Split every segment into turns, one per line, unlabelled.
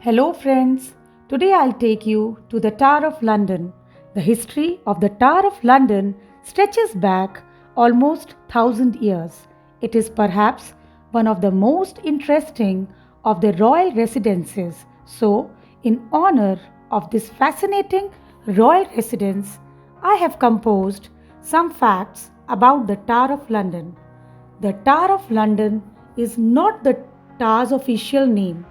Hello, friends. Today I'll take you to the Tower of London. The history of the Tower of London stretches back almost 1,000 years. It is perhaps one of the most interesting of the royal residences. So, in honor of this fascinating royal residence, I have composed some facts about the Tower of London. The Tower of London is not the Tower's official name.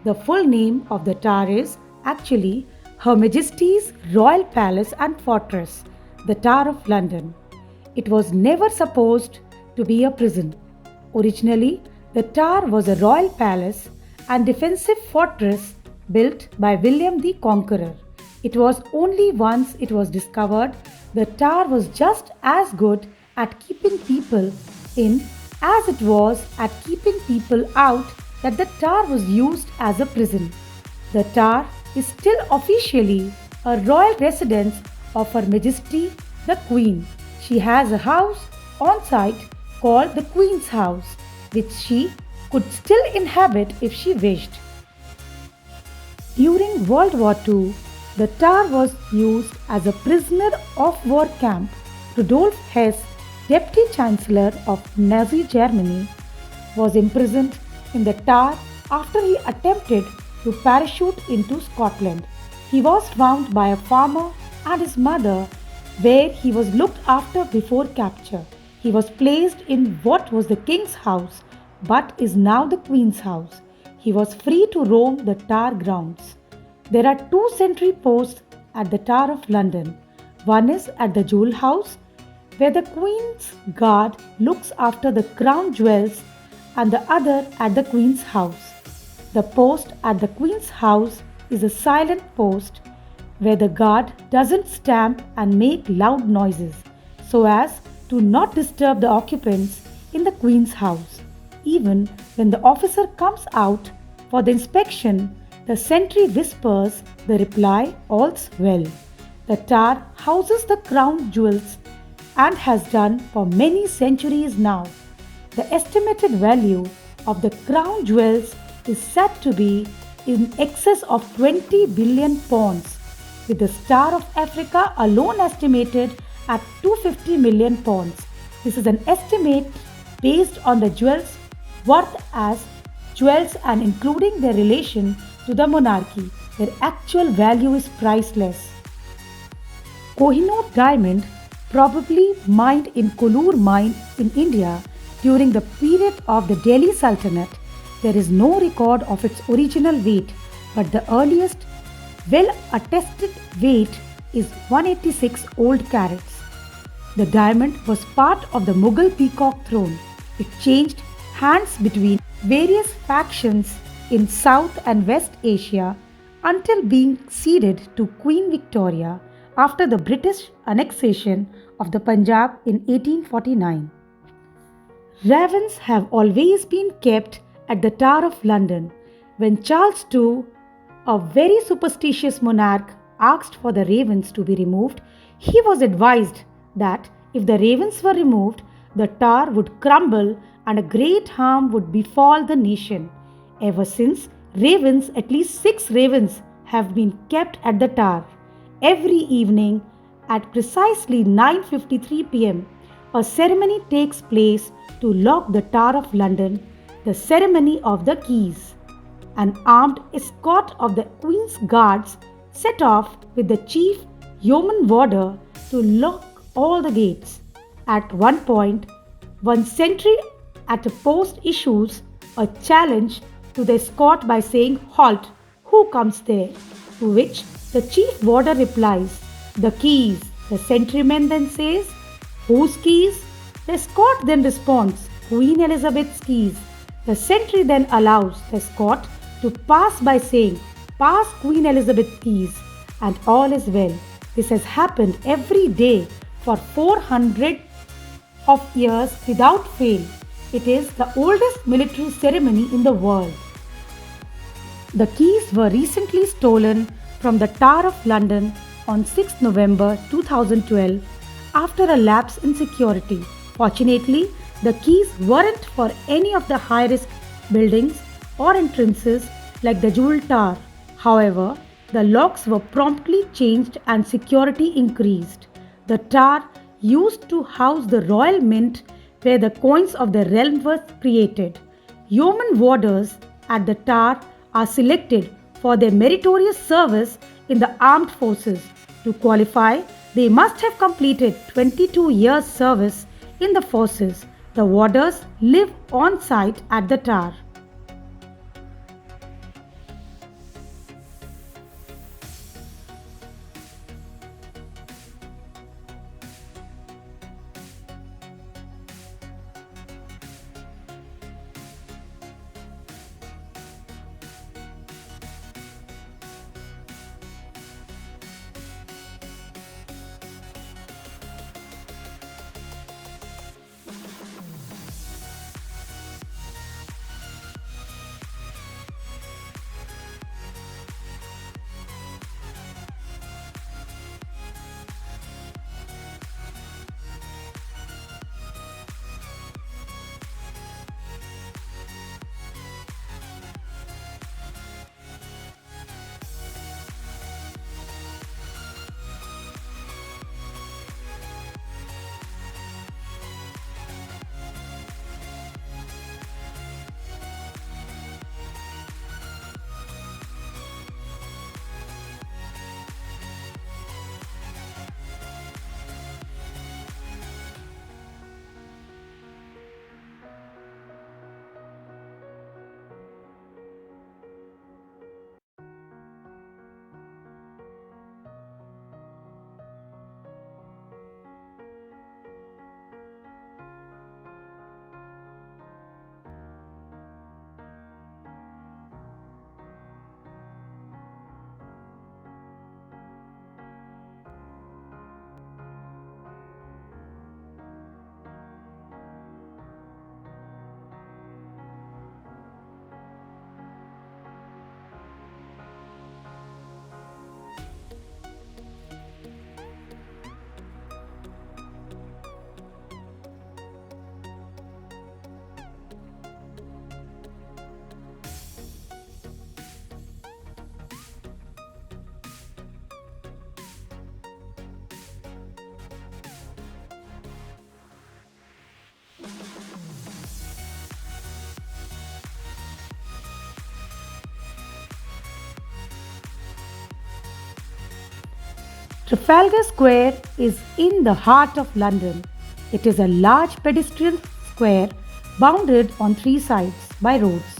The full name of the tower is actually Her Majesty's Royal Palace and Fortress, the Tower of London. It was never supposed to be a prison. Originally, the tower was a royal palace and defensive fortress built by William the Conqueror. It was only once it was discovered the tower was just as good at keeping people in as it was at keeping people out that the tower was used as a prison. The tower is still officially a royal residence of Her Majesty the Queen. She has a house on site called the Queen's House, which she could still inhabit if she wished. During World War II, the tower was used as a prisoner of war camp. Rudolf Hess, Deputy Chancellor of Nazi Germany, was imprisoned in the tower after he attempted to parachute into Scotland. He was found by a farmer and his mother, where he was looked after before capture. He was placed in what was the king's house but is now the queen's house. He was free to roam the tower grounds. There are two sentry posts at the Tower of London. One is at the Jewel House, where the Queen's Guard looks after the crown jewels, and the other at the Queen's House. The post at the Queen's House is a silent post where the guard doesn't stamp and make loud noises so as to not disturb the occupants in the Queen's House. Even when the officer comes out for the inspection, the sentry whispers the reply, "All's well." The tower houses the crown jewels and has done for many centuries now. The estimated value of the crown jewels is said to be in excess of 20 billion pounds, with the Star of Africa alone estimated at 250 million pounds. This is an estimate based on the jewels' worth as jewels and including their relation to the monarchy. Their actual value is priceless. Kohinoor diamond, probably mined in Kollur mine in India during the period of the Delhi Sultanate. There is no record of its original weight, but the earliest well-attested weight is 186 old carats. The diamond was part of the Mughal peacock throne. It changed hands between various factions in South and West Asia until being ceded to Queen Victoria after the British annexation of the Punjab in 1849. Ravens have always been kept at the Tower of London. When Charles II, a very superstitious monarch, asked for the ravens to be removed, he was advised that if the ravens were removed, the tower would crumble and a great harm would befall the nation. Ever since, at least 6 ravens, have been kept at the tower. Every evening at precisely 9:53 p.m., a ceremony takes place to lock the Tower of London, the ceremony of the keys. An armed escort of the Queen's Guards set off with the chief yeoman warder to lock all the gates. At one point, one sentry at a post issues a challenge to the escort by saying, "Halt, who comes there?" To which the chief warder replies, "The keys." The sentryman then says, "Whose keys?" The escort then responds, "Queen Elizabeth's keys." The sentry then allows the escort to pass by saying, "Pass Queen Elizabeth's keys," and all is well. This has happened every day for 400 of years without fail. It is the oldest military ceremony in the world. The keys were recently stolen from the Tower of London on 6 November 2012 after a lapse in security. Fortunately, the keys weren't for any of the high-risk buildings or entrances like the Jewel Tower. However, the locks were promptly changed and security increased. The tower used to house the royal mint where the coins of the realm were created. Yeoman warders at the tower are selected for their meritorious service in the armed forces. To qualify, they must have completed 22 years' service in the forces. The warders live on site at the tower. Trafalgar Square is in the heart of London. It is a large pedestrian square bounded on three sides by roads.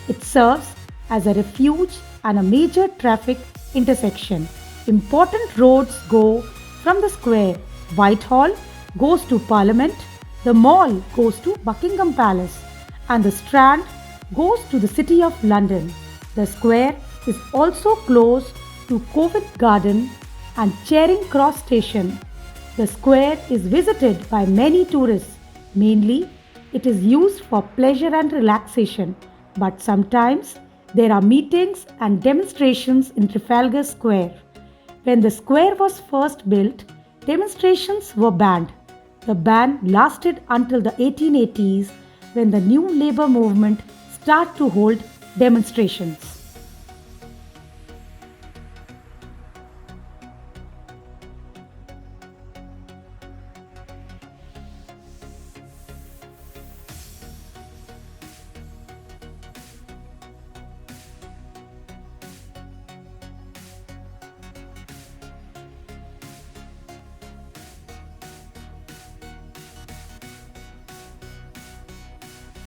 It serves as a refuge and a major traffic intersection. Important roads go from the square. Whitehall goes to Parliament, the Mall goes to Buckingham Palace, and the Strand goes to the City of London. The square is also close to Covent Garden and Charing Cross Station. The square is visited by many tourists. Mainly, it is used for pleasure and relaxation, but sometimes there are meetings and demonstrations in Trafalgar Square. When the square was first built, demonstrations were banned. The ban lasted until the 1880s when the new labor movement started to hold demonstrations.